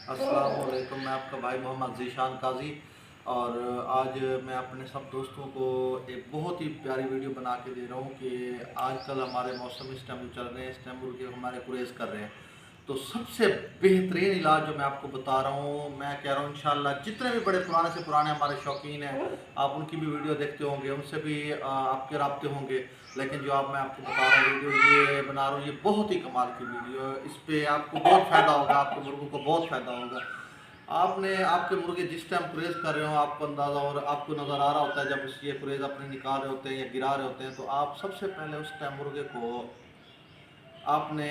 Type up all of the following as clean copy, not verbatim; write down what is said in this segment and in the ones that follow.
अस्सलाम वालेकुम। मैं आपका भाई मोहम्मद ज़ीशान काजी और आज मैं अपने सब दोस्तों को एक बहुत ही प्यारी वीडियो बना के दे रहा हूँ कि आजकल हमारे मौसम इस टाइम जो चल रहे हैं, इस टाइम मुर्गे हमारे गुरेज कर रहे हैं। तो सबसे बेहतरीन इलाज जो मैं आपको बता रहा हूँ, मैं कह रहा हूँ इंशाल्लाह जितने भी बड़े पुराने से पुराने हमारे शौकीन हैं, आप उनकी भी वीडियो देखते होंगे, उनसे भी आपके राब्ते होंगे। लेकिन जो आप मैं आपको बता रहा हूँ वीडियो ये बना रहा हूँ, ये बहुत ही कमाल की वीडियो है। इस पर आपको बहुत फ़ायदा होगा, आपके मुर्गों को बहुत फ़ायदा होगा। आपने आपके मुर्गे जिस टाइम कुरेज कर रहे हो, आपको अंदाज़ा और आपको नज़र आ रहा होता है जब ये कुरेज अपने निकाल रहे होते हैं या गिरा रहे होते हैं, तो आप सबसे पहले उस टाइम मुर्गे को आपने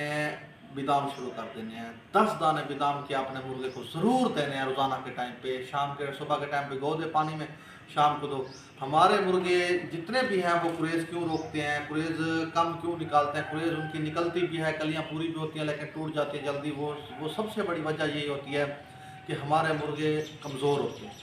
बादाम शुरू कर देने हैं। 10 दाने बादाम के आपने मुर्गे को ज़रूर देने हैं रोज़ाना के टाइम पे। शाम के सुबह के टाइम पे गो दे पानी में, शाम को दो। हमारे मुर्गे जितने भी हैं वो कुरेज क्यों रोकते हैं, कुरेज कम क्यों निकालते हैं, कुरेज उनकी निकलती भी है, कलियाँ पूरी भी होती हैं लेकिन टूट जाती है जल्दी। वो सबसे बड़ी वजह यही होती है कि हमारे मुर्गे कमज़ोर होते हैं।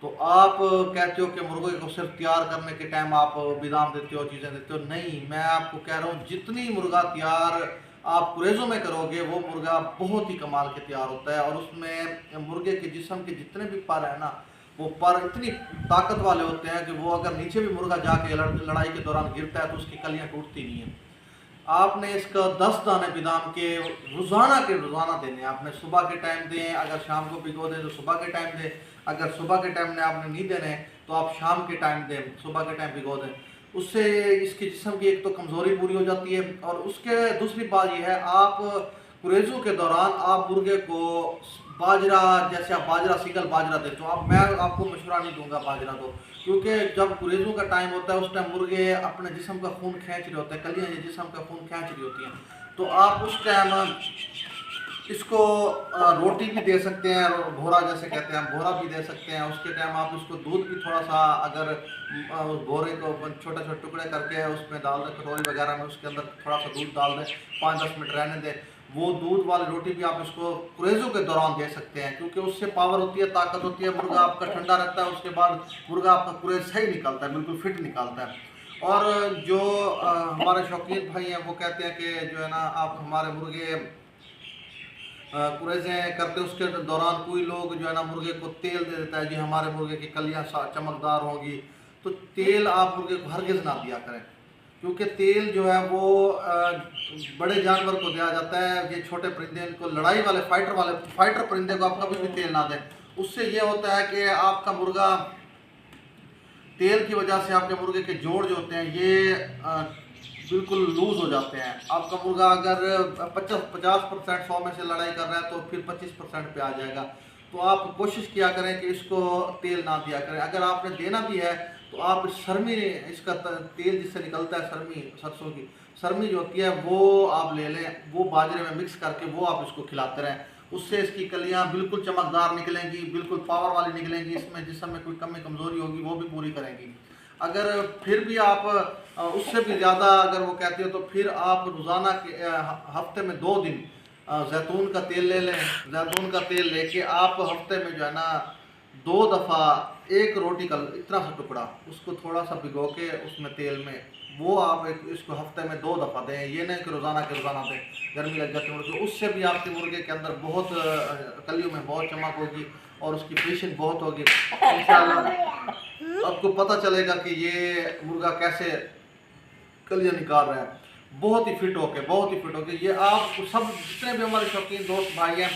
तो आप कहते हो कि मुर्गे को सिर्फ तैयार करने के टाइम आप बादाम देते हो, चीज़ें देते हो। नहीं, मैं आपको कह रहा हूँ जितनी मुर्गा तैयार आप कुरेज़ों में करोगे वो मुर्गा बहुत ही कमाल के तैयार होता है। और उसमें मुर्गे के जिस्म के जितने भी पर है ना, वो पर इतनी ताकत वाले होते हैं कि वो अगर नीचे भी मुर्गा जाके लड़ाई के दौरान गिरता है तो उसकी कलियाँ टूटती नहीं हैं। आपने इसका 10 दाने बादाम के रोज़ाना देने हैं। आपने सुबह के टाइम दें, अगर शाम को भिगो दें तो सुबह के टाइम दें। अगर सुबह के टाइम में आपने नहीं देने तो आप शाम के टाइम दें, सुबह के टाइम भिगो दें। उससे इसके जिस्म की एक तो कमज़ोरी पूरी हो जाती है और उसके दूसरी बात यह है, आप कुरेज़ों के दौरान आप मुर्गे को बाजरा, जैसे आप बाजरा सीगल बाजरा देते हो, आप मैं आपको मशवरा नहीं दूंगा बाजरा दो, क्योंकि जब कुरेज़ों का टाइम होता है उस टाइम मुर्गे अपने जिस्म का खून खींच रहे होते हैं, कलियाँ ये जिस्म का खून खींच रही होती हैं। तो आप उस टाइम इसको रोटी भी दे सकते हैं, भोरा जैसे कहते हैं, हम भोरा भी दे सकते हैं। उसके टाइम आप इसको दूध भी थोड़ा सा, अगर उस भोरे को छोटे छोटे टुकड़े करके उसमें डाल दें कटोरी वगैरह में, उसके अंदर थोड़ा सा दूध डाल दें, 5-10 मिनट रहने दें। वो दूध वाली रोटी भी आप इसको कुरेज़ों के दौरान दे सकते हैं, क्योंकि उससे पावर होती है, ताकत होती है, मुर्गा आपका ठंडा रहता है, उसके बाद मुर्गा आपका कुरेज़ सही निकलता है, बिल्कुल फिट निकलता है। और जो हमारे शौकीन भाई हैं वो कहते हैं कि जो है ना, आप हमारे मुर्गे कुरेज़ें करते उसके दौरान कोई लोग जो है ना मुर्गे को तेल दे देता है, जी हमारे मुर्गे की कलियाँ चमकदार होगी। तो तेल आप मुर्गे को हरगिज़ ना दिया करें, क्योंकि तेल जो है वो बड़े जानवर को दिया जाता है। ये छोटे परिंदे, इनको लड़ाई वाले फाइटर परिंदे को आप कभी भी तेल ना दें। उससे ये होता है कि आपका मुर्गा, तेल की वजह से आपके मुर्गे के जोड़ जो होते हैं ये बिल्कुल लूज हो जाते हैं। आपका मुर्गा अगर 50% 100 में से लड़ाई कर रहा है तो फिर 25% पे आ जाएगा। तो आप कोशिश किया करें कि इसको तेल ना दिया करें। अगर आपने देना भी है तो आप सरमी, इसका तेल जिससे निकलता है सरमी, सरसों की सरमी जो होती है वो आप ले लें, वो बाजरे में मिक्स करके वो आप इसको खिलाते रहें। उससे इसकी कलियां बिल्कुल चमकदार निकलेंगी, बिल्कुल पावर वाली निकलेंगी। इसमें जिसम में कोई कमी कमज़ोरी होगी वो भी पूरी करेंगी। अगर फिर भी आप उससे भी ज़्यादा अगर वो कहते हो तो फिर आप रोज़ाना के हफ्ते में 2 दिन जैतून का तेल ले लें। जैतून का तेल लेके आप हफ्ते में जो है ना 2 दफ़ा एक रोटी का इतना सा टुकड़ा उसको थोड़ा सा भिगो के उसमें तेल में, वो आप इसको हफ्ते में 2 दफ़ा दें। ये नहीं कि रोज़ाना के रोज़ाना दें, गर्मी लग जाती है मुर्गे। उससे भी आपके मुर्गे के अंदर बहुत कलियों में बहुत चमक होगी और उसकी पेशेंस बहुत होगी। इंशाल्लाह आपको पता चलेगा कि ये मुर्गा कैसे कलियाँ निकाल रहा है, बहुत ही फिट होके। ये आप सब जितने भी हमारे शौकीन दोस्त भाई हैं,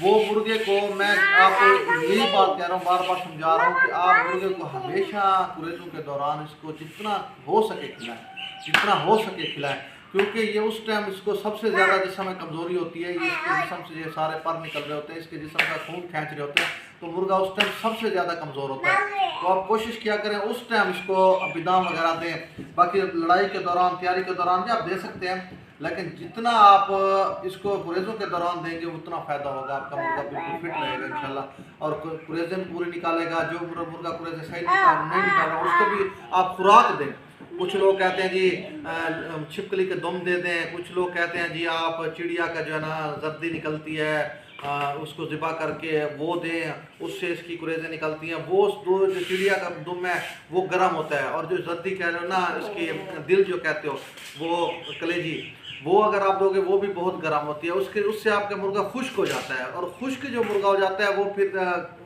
वो मुर्गे को, मैं आपको यही बात कह रहा हूँ, बार बार समझा रहा हूँ कि आप मुर्गे को हमेशा कुरेज़ों के दौरान इसको जितना हो सके खिलाएं, जितना हो सके खिलाएं, क्योंकि ये उस टाइम इसको सबसे ज़्यादा जिस्म में कमज़ोरी होती है। ये इसके जिस्म से ये सारे पर निकल रहे होते हैं, इसके जिस्म का खून खींच रहे होते हैं, तो मुर्गा उस टाइम सबसे ज़्यादा कमज़ोर होता है। तो आप कोशिश किया करें उस टाइम इसको बादाम वगैरह दें। बाकी लड़ाई के दौरान, तैयारी के दौरान भी आप दे सकते हैं, लेकिन जितना आप इसको कुरेज़ों के दौरान देंगे उतना फ़ायदा होगा। आपका मुर्गा बिल्कुल फिट रहेगा इंशाल्लाह और कुरेज़ें पूरी निकालेगा। जो मुर्गा कुरेज़ें सही नहीं निकाल रहा उसको भी आप खुराक दें। कुछ लोग कहते हैं जी छिपकली के दुम दे दें, कुछ लोग कहते हैं जी आप चिड़िया का जो है ना जर्दी निकलती है उसको ज़िबा करके वो दें, उससे इसकी कुरेज़ें निकलती हैं। वो दो जो चिड़िया का दुम है वो गर्म होता है, और जो जर्दी कह रहे हो ना, इसकी दिल जो कहते हो वो कलेजी, वो अगर आप दोगे वो भी बहुत गर्म होती है। उससे आपका मुर्गा खुश्क हो जाता है, और खुश्क जो मुर्गा हो जाता है वो फिर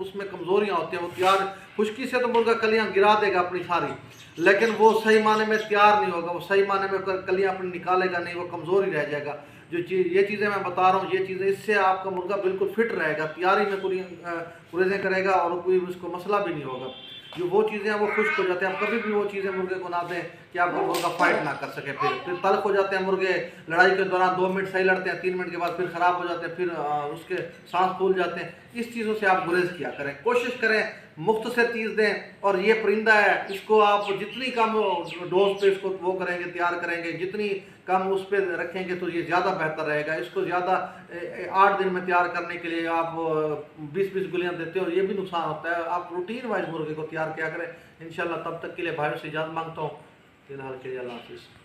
उसमें कमज़ोरियाँ होती हैं। वो तैयार खुश्की से तो मुर्गा कलियाँ गिरा देगा अपनी सारी, लेकिन वो सही माने में तैयार नहीं होगा, वो सही माने में कलियाँ अपनी निकालेगा नहीं, वो कमज़ोर ही रह जाएगा। ये चीज़ें मैं बता रहा हूँ, ये चीज़ें, इससे आपका मुर्गा बिल्कुल फिट रहेगा, तैयारी में कुरेज़ें करेगा, और कोई उसको मसला भी नहीं होगा। जो वो चीज़ें हैं वो खुश्क हो जाते हैं। आप कभी भी वो चीज़ें मुर्गे को ना दें कि आपका मुर्गा फाइट ना कर सके। फिर तल्ख हो जाते हैं मुर्गे, लड़ाई के दौरान 2 मिनट सही लड़ते हैं, 3 मिनट के बाद फिर ख़राब हो जाते हैं, फिर उसके सांस फूल जाते हैं। इस चीज़ों से आप गुरेज किया करें, कोशिश करें मुख्तसर चीज़ दें। और ये परिंदा है, इसको आप जितनी कम डोज पे इसको वो करेंगे, तैयार करेंगे, जितनी कम उस पर रखेंगे तो ये ज़्यादा बेहतर रहेगा। इसको ज़्यादा 8 दिन में तैयार करने के लिए आप 20-20 गोलियाँ देते हो, ये भी नुकसान होता है। आप रूटीन वाइज मुर्गे को तैयार किया करें इंशाल्लाह। तब तक के लिए भाइयों से इजाज़त मांगता हूँ। फिलहाल के लिए अल्लाह हाफिज़।